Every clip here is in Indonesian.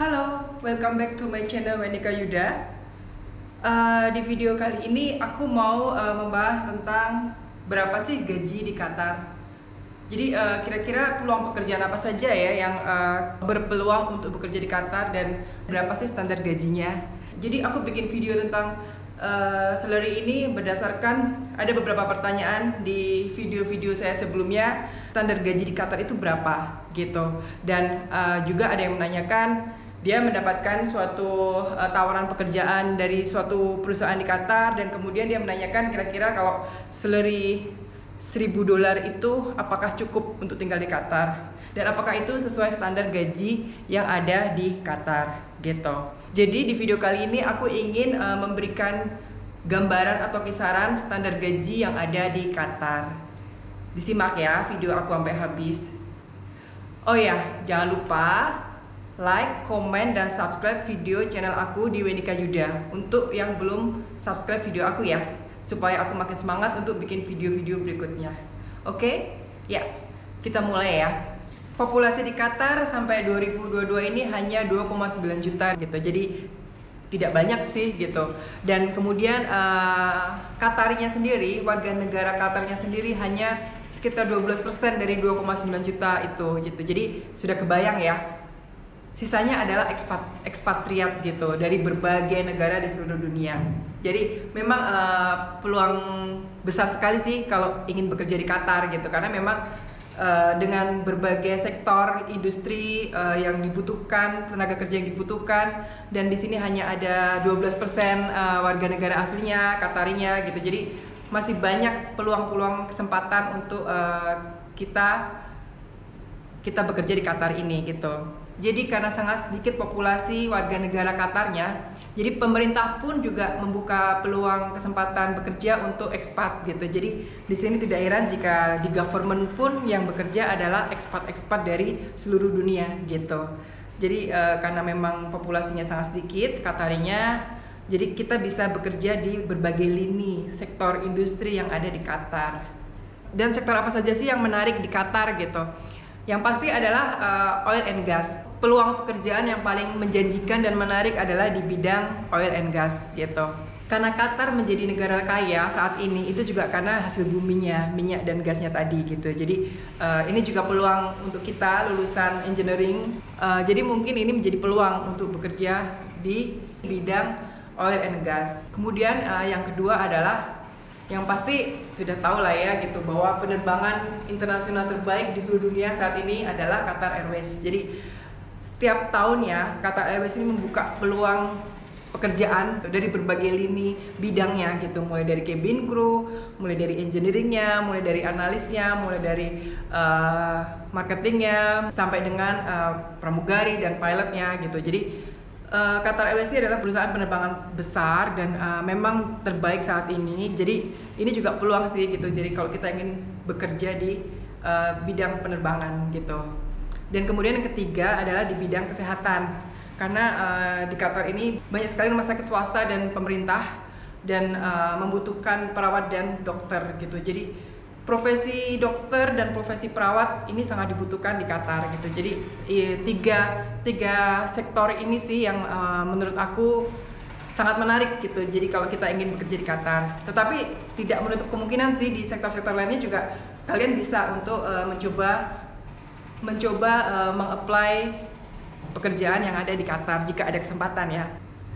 Halo, welcome back to my channel Wenika Yuda. Di video kali ini aku mau membahas tentang berapa sih gaji di Qatar. Jadi kira-kira peluang pekerjaan apa saja ya yang berpeluang untuk bekerja di Qatar dan berapa sih standar gajinya. Jadi aku bikin video tentang salary ini berdasarkan ada beberapa pertanyaan di video-video saya sebelumnya. Standar gaji di Qatar itu berapa gitu. Dan juga ada yang menanyakan dia mendapatkan suatu tawaran pekerjaan dari suatu perusahaan di Qatar dan kemudian dia menanyakan kira-kira kalau salary $1.000 itu apakah cukup untuk tinggal di Qatar dan apakah itu sesuai standar gaji yang ada di Qatar gitu. Jadi di video kali ini aku ingin memberikan gambaran atau kisaran standar gaji yang ada di Qatar. Disimak ya video aku sampai habis. Oh ya, jangan lupa like, komen, dan subscribe video channel aku di Wenika Yuda. Untuk yang belum subscribe video aku ya, supaya aku makin semangat untuk bikin video-video berikutnya. Oke? Ya, kita mulai ya. Populasi di Qatar sampai 2022 ini hanya 2,9 juta gitu. Jadi tidak banyak sih gitu. Dan kemudian Qatarinya sendiri, warga negara Qatarnya sendiri hanya sekitar 12% dari 2,9 juta itu gitu. Jadi sudah kebayang ya. Sisanya adalah ekspatriat gitu dari berbagai negara di seluruh dunia. Jadi memang peluang besar sekali sih kalau ingin bekerja di Qatar gitu, karena memang dengan berbagai sektor industri yang dibutuhkan, tenaga kerja yang dibutuhkan, dan di sini hanya ada 12% warga negara aslinya, Qatarinya gitu. Jadi masih banyak peluang-peluang kesempatan untuk kita bekerja di Qatar ini gitu. Jadi karena sangat sedikit populasi warga negara Qatarnya, jadi pemerintah pun juga membuka peluang kesempatan bekerja untuk ekspat gitu. Jadi di sini tidak heran jika di government pun yang bekerja adalah ekspat-ekspat dari seluruh dunia gitu. Jadi karena memang populasinya sangat sedikit Qatarinya, jadi kita bisa bekerja di berbagai lini sektor industri yang ada di Qatar. Dan sektor apa saja sih yang menarik di Qatar gitu? Yang pasti adalah oil and gas. Peluang pekerjaan yang paling menjanjikan dan menarik adalah di bidang oil and gas gitu. Karena Qatar menjadi negara kaya saat ini itu juga karena hasil buminya, minyak dan gasnya tadi gitu. Jadi ini juga peluang untuk kita lulusan engineering. Jadi mungkin ini menjadi peluang untuk bekerja di bidang oil and gas. Kemudian yang kedua adalah yang pasti sudah tahu lah ya gitu, bahwa penerbangan internasional terbaik di seluruh dunia saat ini adalah Qatar Airways. Jadi setiap tahunnya Qatar Airways ini membuka peluang pekerjaan dari berbagai lini bidangnya gitu, mulai dari cabin crew, mulai dari engineeringnya, mulai dari analisnya, mulai dari marketingnya, sampai dengan pramugari dan pilotnya gitu. Jadi Qatar Airways ini adalah perusahaan penerbangan besar dan memang terbaik saat ini. Jadi ini juga peluang sih gitu. Jadi kalau kita ingin bekerja di bidang penerbangan gitu. Dan kemudian yang ketiga adalah di bidang kesehatan. Karena di Qatar ini banyak sekali rumah sakit swasta dan pemerintah dan membutuhkan perawat dan dokter gitu. Jadi profesi dokter dan profesi perawat ini sangat dibutuhkan di Qatar gitu. Jadi tiga sektor ini sih yang menurut aku sangat menarik gitu. Jadi kalau kita ingin bekerja di Qatar, tetapi tidak menutup kemungkinan sih di sektor-sektor lainnya juga kalian bisa untuk mencoba meng-apply pekerjaan yang ada di Qatar jika ada kesempatan ya.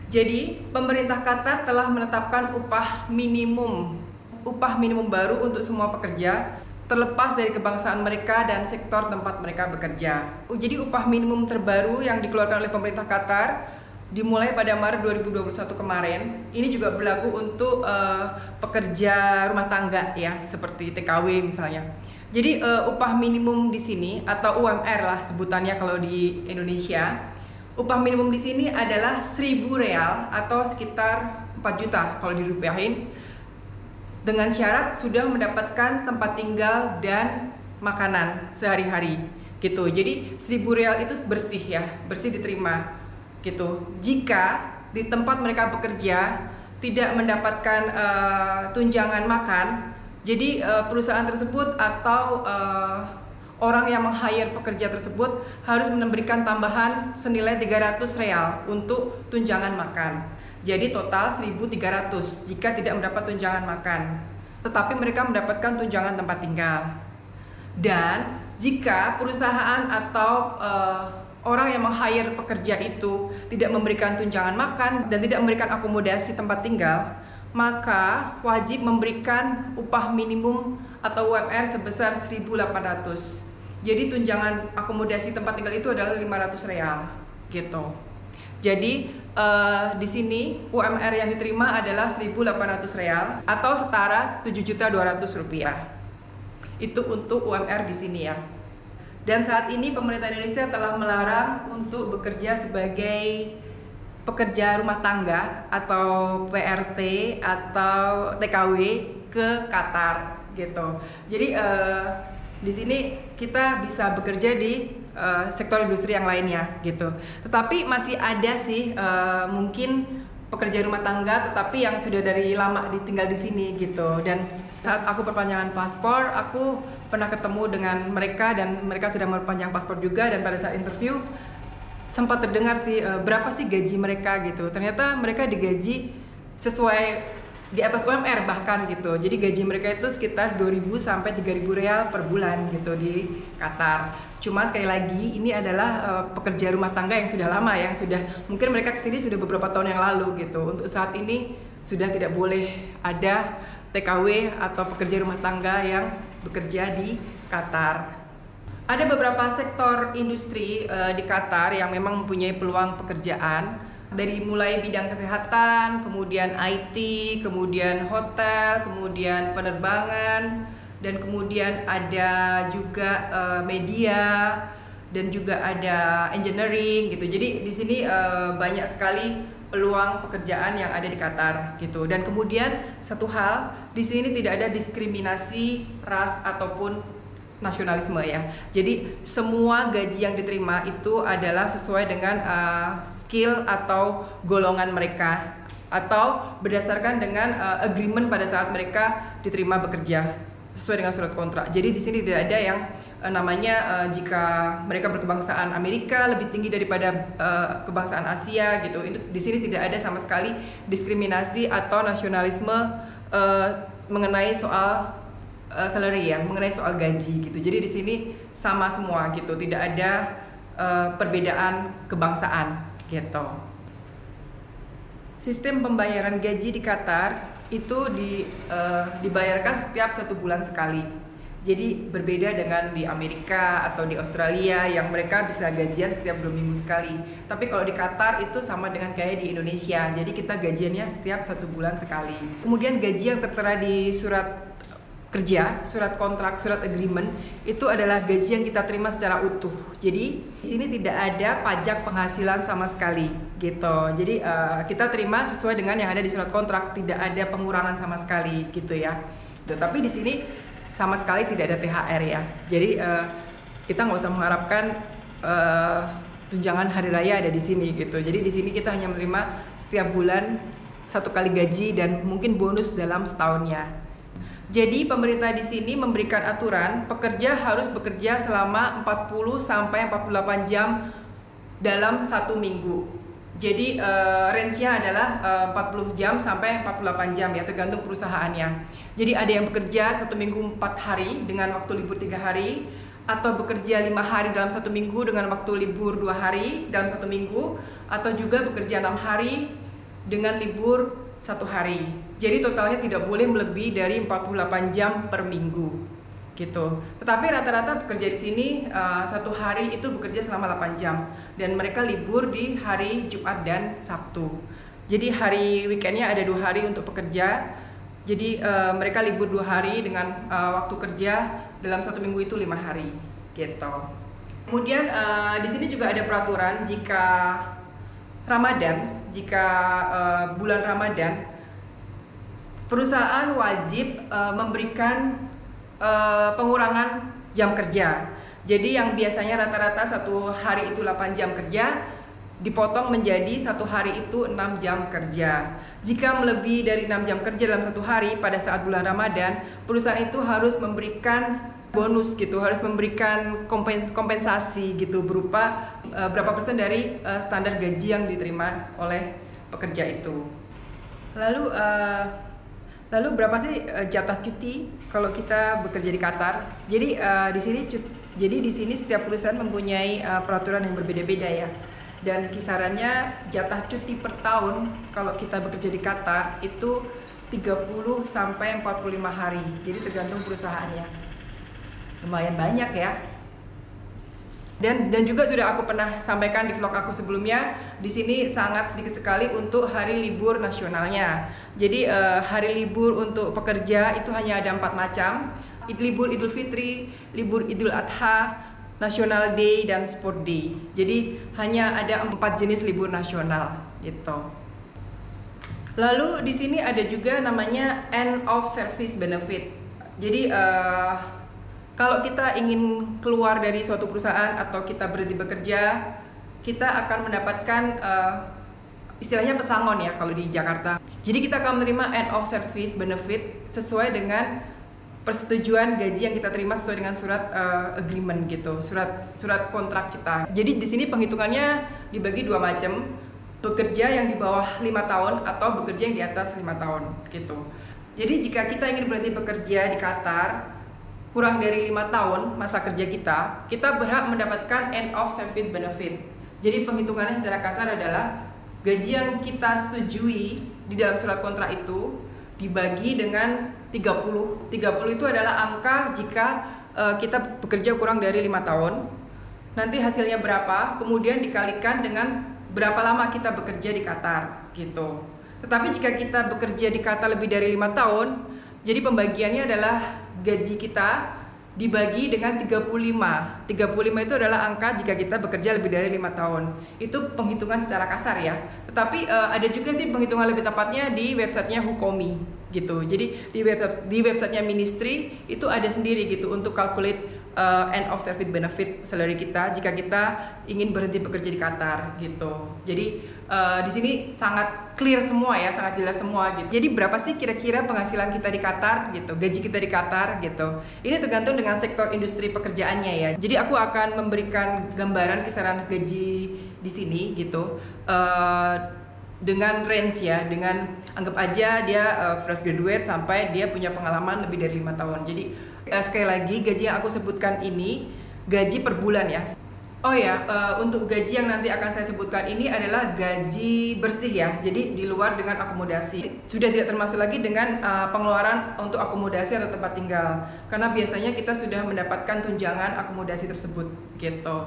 Jadi pemerintah Qatar telah menetapkan upah minimum baru untuk semua pekerja terlepas dari kebangsaan mereka dan sektor tempat mereka bekerja. Jadi upah minimum terbaru yang dikeluarkan oleh pemerintah Qatar dimulai pada Maret 2021 kemarin. Ini juga berlaku untuk pekerja rumah tangga ya, seperti TKW misalnya. Jadi upah minimum di sini atau UMR lah sebutannya kalau di Indonesia. Upah minimum di sini adalah 1.000 real atau sekitar 4 juta kalau dirupiahin, dengan syarat sudah mendapatkan tempat tinggal dan makanan sehari-hari gitu. Jadi 1.000 real itu bersih ya, bersih diterima gitu. Jika di tempat mereka bekerja tidak mendapatkan tunjangan makan, jadi perusahaan tersebut atau orang yang meng-hire pekerja tersebut harus memberikan tambahan senilai 300 real untuk tunjangan makan. Jadi total 1.300 jika tidak mendapat tunjangan makan. Tetapi mereka mendapatkan tunjangan tempat tinggal. Dan jika perusahaan atau orang yang meng-hire pekerja itu tidak memberikan tunjangan makan dan tidak memberikan akomodasi tempat tinggal, maka wajib memberikan upah minimum atau UMR sebesar 1.800. Jadi tunjangan akomodasi tempat tinggal itu adalah 500 real gitu. Jadi di sini UMR yang diterima adalah 1.800 real atau setara 7.200.000 rupiah. Itu untuk UMR di sini ya. Dan saat ini pemerintah Indonesia telah melarang untuk bekerja sebagai pekerja rumah tangga atau PRT atau TKW ke Qatar gitu. Jadi di sini kita bisa bekerja di sektor industri yang lainnya gitu. Tetapi masih ada sih mungkin pekerja rumah tangga tetapi yang sudah dari lama tinggal di sini gitu. Dan saat aku perpanjangan paspor, aku pernah ketemu dengan mereka dan mereka sedang memperpanjang paspor juga, dan pada saat interview sempat terdengar sih berapa sih gaji mereka gitu. Ternyata mereka digaji sesuai di atas UMR bahkan gitu. Jadi gaji mereka itu sekitar 2.000 sampai 3.000 real per bulan gitu di Qatar. Cuma sekali lagi ini adalah pekerja rumah tangga yang sudah lama, yang sudah mungkin mereka kesini sudah beberapa tahun yang lalu gitu. Untuk saat ini sudah tidak boleh ada TKW atau pekerja rumah tangga yang bekerja di Qatar. Ada beberapa sektor industri di Qatar yang memang mempunyai peluang pekerjaan, dari mulai bidang kesehatan, kemudian IT, kemudian hotel, kemudian penerbangan, dan kemudian ada juga media, dan juga ada engineering gitu. Jadi di sini banyak sekali peluang pekerjaan yang ada di Qatar gitu. Dan kemudian satu hal, di sini tidak ada diskriminasi ras ataupun nasionalisme ya. Jadi semua gaji yang diterima itu adalah sesuai dengan skill atau golongan mereka, atau berdasarkan dengan agreement pada saat mereka diterima bekerja sesuai dengan surat kontrak. Jadi di sini tidak ada yang namanya jika mereka berkebangsaan Amerika lebih tinggi daripada kebangsaan Asia gitu. Di sini tidak ada sama sekali diskriminasi atau nasionalisme mengenai soal salary ya, mengenai soal gaji gitu. Jadi di sini sama semua gitu, tidak ada perbedaan kebangsaan gitu. Sistem pembayaran gaji di Qatar itu dibayarkan setiap 1 bulan sekali. Jadi berbeda dengan di Amerika atau di Australia yang mereka bisa gajian setiap 2 minggu sekali. Tapi kalau di Qatar itu sama dengan kayak di Indonesia. Jadi kita gajiannya setiap 1 bulan sekali. Kemudian gaji yang tertera di surat kerja, surat kontrak, surat agreement itu adalah gaji yang kita terima secara utuh. Jadi di sini tidak ada pajak penghasilan sama sekali gitu. Jadi kita terima sesuai dengan yang ada di surat kontrak, tidak ada pengurangan sama sekali gitu ya. Tapi di sini sama sekali tidak ada THR ya. Jadi kita nggak usah mengharapkan tunjangan hari raya ada di sini gitu. Jadi di sini kita hanya menerima setiap bulan 1 kali gaji dan mungkin bonus dalam setahunnya. Jadi pemerintah di sini memberikan aturan pekerja harus bekerja selama 40 sampai 48 jam dalam 1 minggu. Jadi range-nya adalah 40 jam sampai 48 jam ya, tergantung perusahaannya. Jadi ada yang bekerja 1 minggu 4 hari dengan waktu libur 3 hari, atau bekerja 5 hari dalam 1 minggu dengan waktu libur 2 hari dalam 1 minggu, atau juga bekerja 6 hari dengan libur 1 hari. Jadi totalnya tidak boleh melebihi dari 48 jam per minggu gitu. Tetapi rata-rata pekerja di sini 1 hari itu bekerja selama 8 jam dan mereka libur di hari Jumat dan Sabtu. Jadi hari weekendnya ada 2 hari untuk pekerja. Jadi mereka libur 2 hari dengan waktu kerja dalam 1 minggu itu 5 hari gitu. Kemudian di sini juga ada peraturan jika Ramadan, bulan Ramadan, perusahaan wajib memberikan pengurangan jam kerja. Jadi yang biasanya rata-rata 1 hari itu 8 jam kerja, dipotong menjadi 1 hari itu 6 jam kerja. Jika melebihi dari 6 jam kerja dalam 1 hari pada saat bulan Ramadan, perusahaan itu harus memberikan bonus gitu, harus memberikan kompensasi gitu berupa berapa persen dari standar gaji yang diterima oleh pekerja itu. Lalu berapa sih jatah cuti kalau kita bekerja di Qatar? Jadi di sini setiap perusahaan mempunyai peraturan yang berbeda-beda ya. Dan kisarannya jatah cuti per tahun kalau kita bekerja di Qatar itu 30 sampai 45 hari. Jadi tergantung perusahaannya. Lumayan banyak ya. Dan juga sudah aku pernah sampaikan di vlog aku sebelumnya, di sini sangat sedikit sekali untuk hari libur nasionalnya. Jadi hari libur untuk pekerja itu hanya ada 4 macam. Libur Idul Fitri, libur Idul Adha, National Day, dan Sport Day. Jadi hanya ada 4 jenis libur nasional gitu. Lalu di sini ada juga namanya end of service benefit. Jadi kalau kita ingin keluar dari suatu perusahaan atau kita berhenti bekerja, kita akan mendapatkan istilahnya pesangon ya kalau di Jakarta. Jadi kita akan menerima end of service benefit sesuai dengan persetujuan gaji yang kita terima sesuai dengan surat agreement gitu, surat kontrak kita. Jadi di sini penghitungannya dibagi 2 macam, bekerja yang di bawah 5 tahun atau bekerja yang di atas 5 tahun gitu. Jadi jika kita ingin berhenti bekerja di Qatar kurang dari 5 tahun masa kerja kita berhak mendapatkan end of service benefit. Jadi penghitungannya secara kasar adalah gaji yang kita setujui di dalam surat kontrak itu dibagi dengan 30. 30 itu adalah angka jika kita bekerja kurang dari 5 tahun. Nanti hasilnya berapa, kemudian dikalikan dengan berapa lama kita bekerja di Qatar gitu. Tetapi jika kita bekerja di Qatar lebih dari 5 tahun, jadi pembagiannya adalah gaji kita dibagi dengan 35. 35 itu adalah angka jika kita bekerja lebih dari 5 tahun. Itu penghitungan secara kasar ya. Tetapi ada juga sih penghitungan lebih tepatnya di websitenya Hukomi gitu. Jadi di websitenya Ministry itu ada sendiri gitu untuk calculate end of service benefit salary kita jika kita ingin berhenti bekerja di Qatar gitu. Jadi di sini sangat clear semua ya, sangat jelas semua gitu. Jadi berapa sih kira-kira penghasilan kita di Qatar gitu, gaji kita di Qatar gitu. Ini tergantung dengan sektor industri pekerjaannya ya. Jadi aku akan memberikan gambaran kisaran gaji di sini gitu. Dengan range ya, dengan anggap aja dia fresh graduate sampai dia punya pengalaman lebih dari 5 tahun. Jadi sekali lagi gaji yang aku sebutkan ini gaji per bulan ya. Oh ya, untuk gaji yang nanti akan saya sebutkan ini adalah gaji bersih ya. Jadi di luar dengan akomodasi. Sudah tidak termasuk lagi dengan pengeluaran untuk akomodasi atau tempat tinggal. Karena biasanya kita sudah mendapatkan tunjangan akomodasi tersebut gitu.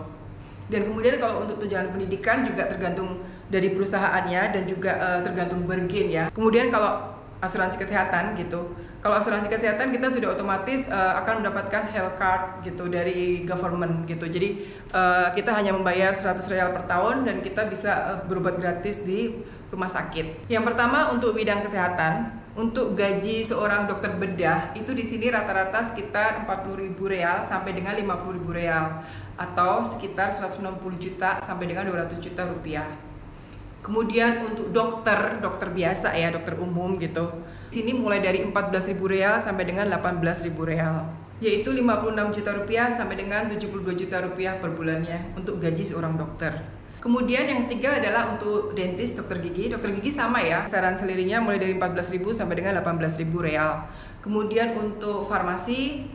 Dan kemudian kalau untuk tunjangan pendidikan juga tergantung dari perusahaannya dan juga tergantung bergen ya. Kemudian kalau asuransi kesehatan gitu. Kalau asuransi kesehatan kita sudah otomatis akan mendapatkan health card gitu dari government gitu. Jadi kita hanya membayar 100 real per tahun dan kita bisa berobat gratis di rumah sakit. Yang pertama untuk bidang kesehatan, untuk gaji seorang dokter bedah itu di sini rata-rata sekitar 40.000 real sampai dengan 50.000 real atau sekitar 160 juta sampai dengan 200 juta rupiah. Kemudian untuk dokter biasa ya, dokter umum gitu. Sini mulai dari 14.000 real sampai dengan 18.000 real. Yaitu 56 juta rupiah sampai dengan 72 juta rupiah per bulannya untuk gaji seorang dokter. Kemudian yang ketiga adalah untuk dentist, dokter gigi. Dokter gigi sama ya, kisaran salary-nya mulai dari 14.000 sampai dengan 18.000 real. Kemudian untuk farmasi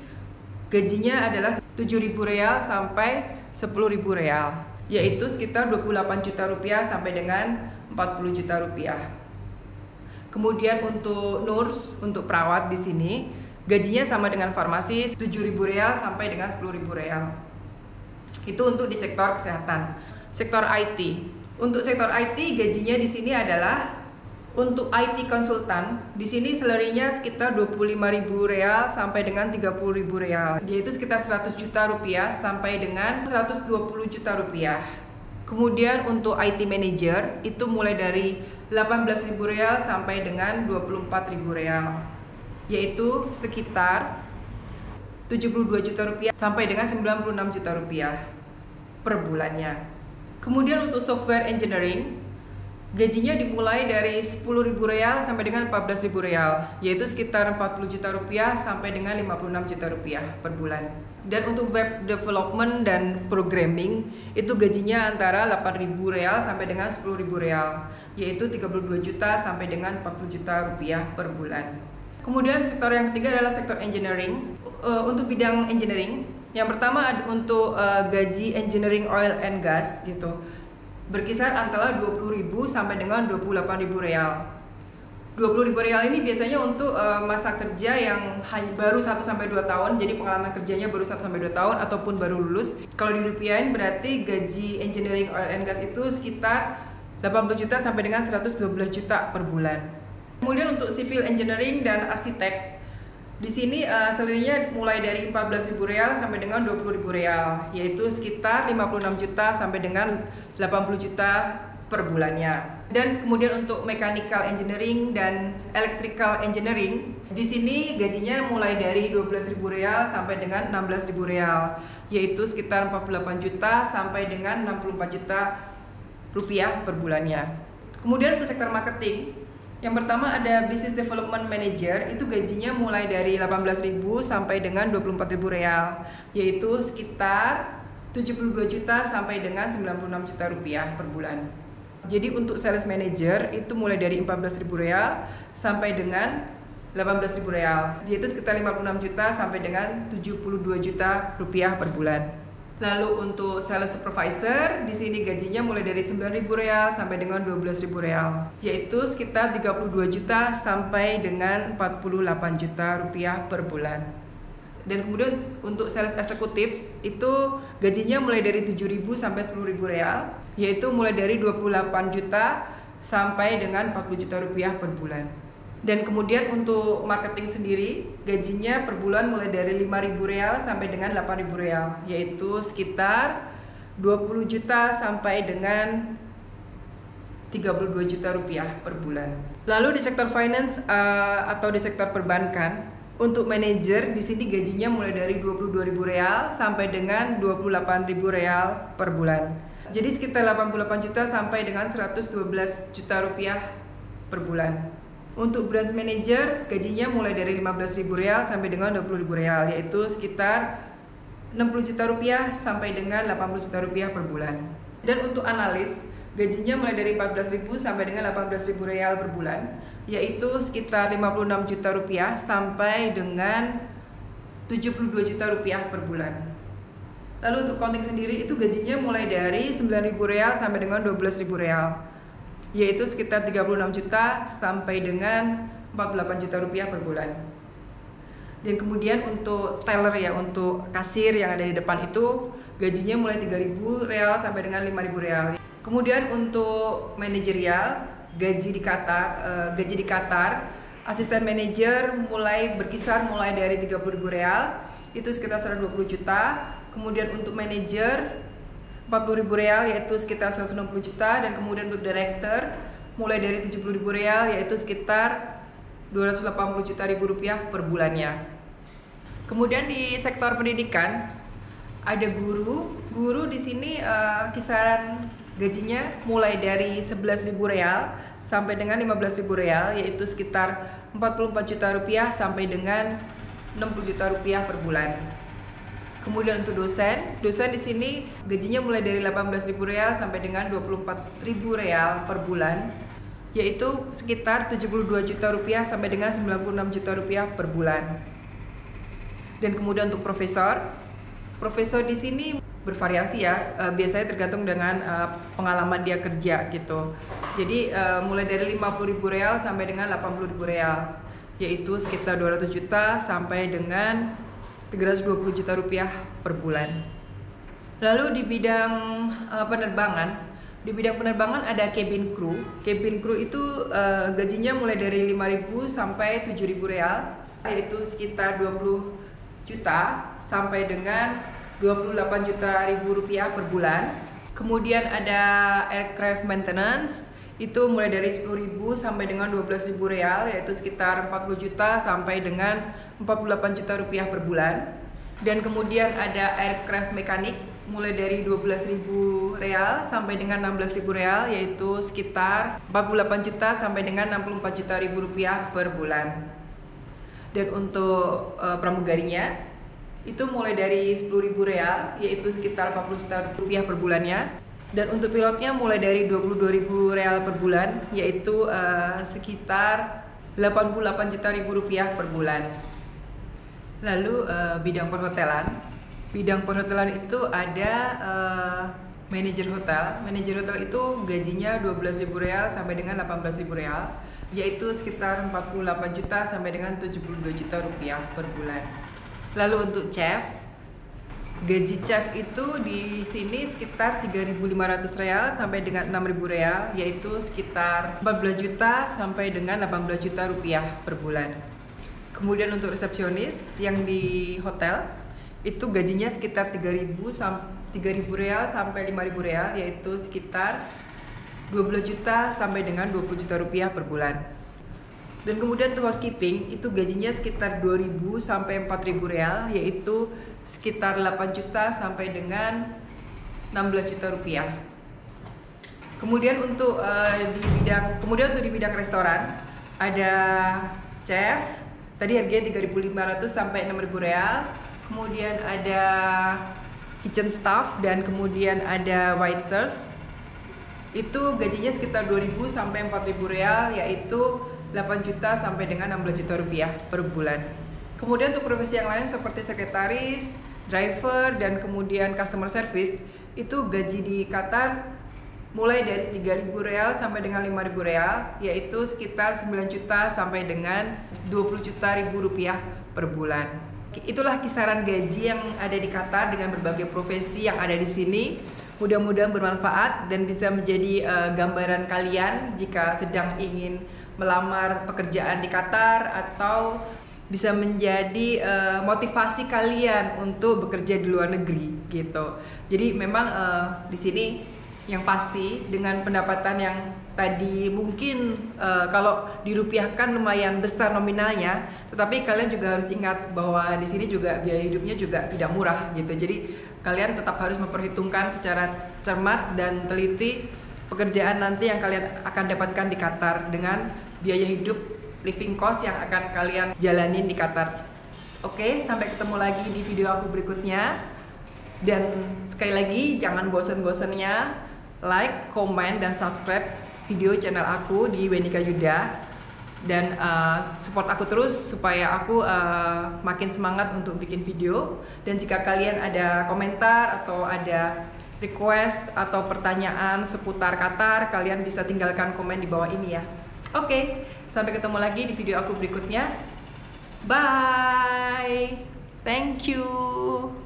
gajinya adalah 7.000 real sampai 10.000 real. Yaitu sekitar 28 juta rupiah sampai dengan 40 juta rupiah. Kemudian untuk nurse, untuk perawat di sini gajinya sama dengan farmasi 7.000 real sampai dengan 10.000 real. Itu untuk di sektor kesehatan. Sektor IT. Untuk sektor IT gajinya di sini adalah untuk IT konsultan di sini salary-nya sekitar 25.000 real sampai dengan 30.000 real. Yaitu sekitar 100 juta rupiah sampai dengan 120 juta rupiah. Kemudian untuk IT manager itu mulai dari 18.000 real sampai dengan 24.000 real. Yaitu sekitar 72 juta rupiah sampai dengan 96 juta rupiah per bulannya. Kemudian untuk software engineering Gajinya dimulai dari 10.000 real sampai dengan 14.000 real, yaitu sekitar 40 juta rupiah sampai dengan 56 juta rupiah per bulan. Dan untuk web development dan programming itu gajinya antara 8.000 real sampai dengan 10.000 real, yaitu 32 juta sampai dengan 40 juta rupiah per bulan. Kemudian sektor yang ketiga adalah sektor engineering. Untuk bidang engineering, yang pertama untuk gaji engineering oil and gas gitu, berkisar antara 20.000 sampai dengan 28.000 real. 20.000 real ini biasanya untuk masa kerja yang baru 1 sampai 2 tahun, jadi pengalaman kerjanya baru 1 sampai 2 tahun ataupun baru lulus. Kalau dirupiahin berarti gaji engineering oil and gas itu sekitar 80 juta sampai dengan 112 juta per bulan. Kemudian untuk civil engineering dan arsitek, di sini salary-nya mulai dari 14.000 real sampai dengan 20.000 real, yaitu sekitar 56 juta sampai dengan 80 juta per bulannya. Dan kemudian untuk mechanical engineering dan electrical engineering, di sini gajinya mulai dari 12.000 real sampai dengan 16.000 real, yaitu sekitar 48 juta sampai dengan 64 juta rupiah per bulannya. Kemudian untuk sektor marketing, yang pertama ada Business Development Manager, itu gajinya mulai dari 18.000 sampai dengan 24.000 real, yaitu sekitar 72 juta sampai dengan 96 juta rupiah per bulan. Jadi untuk Sales Manager itu mulai dari 14.000 real sampai dengan 18.000 real, yaitu sekitar 56 juta sampai dengan 72 juta rupiah per bulan. Lalu untuk Sales Supervisor, di sini gajinya mulai dari 9.000 real sampai dengan 12.000 real, yaitu sekitar 32 juta sampai dengan 48 juta rupiah per bulan. Dan kemudian untuk Sales Eksekutif itu gajinya mulai dari 7.000 sampai 10.000 real, yaitu mulai dari 28 juta sampai dengan 40 juta rupiah per bulan. Dan kemudian untuk marketing sendiri, gajinya per bulan mulai dari 5.000 real sampai dengan 8.000 real, yaitu sekitar 20 juta sampai dengan 32 juta rupiah per bulan. Lalu di sektor finance atau di sektor perbankan, untuk manajer di sini gajinya mulai dari 22.000 real sampai dengan 28.000 real per bulan. Jadi sekitar 88 juta sampai dengan 112 juta rupiah per bulan. Untuk branch manager gajinya mulai dari 15.000 real sampai dengan 20.000 real, yaitu sekitar 60 juta rupiah sampai dengan 80 juta rupiah per bulan. Dan untuk analis gajinya mulai dari 14.000 sampai dengan 18.000 real per bulan, yaitu sekitar 56 juta rupiah sampai dengan 72 juta rupiah per bulan. Lalu untuk accounting sendiri itu gajinya mulai dari 9.000 real sampai dengan 12.000 real, yaitu sekitar 36 juta sampai dengan 48 juta rupiah per bulan. Dan kemudian untuk teller ya, untuk kasir yang ada di depan itu gajinya mulai 3.000 real sampai dengan 5.000 real. Kemudian untuk manajerial, gaji di Qatar, asisten manajer berkisar mulai dari 30.000 real, itu sekitar 120 juta. Kemudian untuk manajer 40.000 real, yaitu sekitar 160 juta. Dan kemudian untuk director mulai dari 70.000 real, yaitu sekitar 280 juta rupiah per bulannya. Kemudian di sektor pendidikan ada guru di sini kisaran gajinya mulai dari 11.000 real sampai dengan 15.000 real, yaitu sekitar 44 juta rupiah sampai dengan 60 juta rupiah per bulan. Kemudian untuk dosen di sini gajinya mulai dari 18.000 real sampai dengan 24.000 real per bulan, yaitu sekitar 72 juta rupiah sampai dengan 96 juta rupiah per bulan. Dan kemudian untuk profesor di sini bervariasi ya, biasanya tergantung dengan pengalaman dia kerja gitu. Jadi mulai dari 50.000 real sampai dengan 80.000 real, yaitu sekitar 200 juta sampai dengan 320 juta rupiah per bulan. Lalu di bidang penerbangan, ada cabin crew. Cabin crew itu gajinya mulai dari 5.000 sampai 7.000 real, yaitu sekitar 20 juta sampai dengan 28 juta rupiah per bulan. Kemudian ada aircraft maintenance, itu mulai dari 10.000 sampai dengan 12.000 real, yaitu sekitar 40 juta sampai dengan 48 juta rupiah per bulan. Dan kemudian ada aircraft mekanik, mulai dari 12.000 real sampai dengan 16.000 real, yaitu sekitar 48 juta sampai dengan 64 juta ribu rupiah per bulan. Dan untuk pramugarinya itu mulai dari 10.000 real, yaitu sekitar 40 juta rupiah per bulannya. Dan untuk pilotnya mulai dari 22.000 real per bulan, yaitu sekitar 88 juta ribu rupiah per bulan. Lalu bidang perhotelan. Bidang perhotelan itu ada manajer hotel. Manajer hotel itu gajinya 12.000 real sampai dengan 18.000 real, yaitu sekitar 48 juta sampai dengan 72 juta rupiah per bulan. Lalu untuk chef, gaji chef itu di sini sekitar 3.500 real sampai dengan 6.000 real, yaitu sekitar 14 juta sampai dengan 18 juta rupiah per bulan. Kemudian untuk resepsionis yang di hotel itu gajinya sekitar 3.000 real sampai 5.000 real, yaitu sekitar 12 juta sampai dengan 20 juta rupiah per bulan. Dan kemudian untuk housekeeping itu gajinya sekitar 2.000 sampai 4.000 real, yaitu sekitar 8 juta sampai dengan 16 juta rupiah. Kemudian untuk di bidang restoran ada chef, tadi harganya 3.500 sampai 6.000 real. Kemudian ada kitchen staff dan kemudian ada waiters. Itu gajinya sekitar 2.000 sampai 4.000 real, yaitu 8 juta sampai dengan 16 juta rupiah per bulan. Kemudian untuk profesi yang lain seperti sekretaris, driver, dan kemudian customer service, itu gaji di Qatar mulai dari 3.000 real sampai dengan 5.000 real, yaitu sekitar 9 juta sampai dengan 20 juta ribu rupiah per bulan. Itulah kisaran gaji yang ada di Qatar dengan berbagai profesi yang ada di sini. Mudah-mudahan bermanfaat dan bisa menjadi gambaran kalian jika sedang ingin melamar pekerjaan di Qatar, atau bisa menjadi motivasi kalian untuk bekerja di luar negeri gitu. Jadi memang di sini yang pasti dengan pendapatan yang tadi mungkin kalau dirupiahkan lumayan besar nominalnya, tetapi kalian juga harus ingat bahwa di sini juga biaya hidupnya juga tidak murah gitu. Jadi kalian tetap harus memperhitungkan secara cermat dan teliti pekerjaan nanti yang kalian akan dapatkan di Qatar dengan biaya hidup living cost yang akan kalian jalanin di Qatar. Oke, sampai ketemu lagi di video aku berikutnya. Dan sekali lagi jangan bosan-bosannya like, comment, dan subscribe video channel aku di Wenika Yuda. Dan support aku terus supaya aku makin semangat untuk bikin video. Dan jika kalian ada komentar atau ada request atau pertanyaan seputar Qatar, kalian bisa tinggalkan komen di bawah ini ya. Oke, sampai ketemu lagi di video aku berikutnya. Bye. Thank you.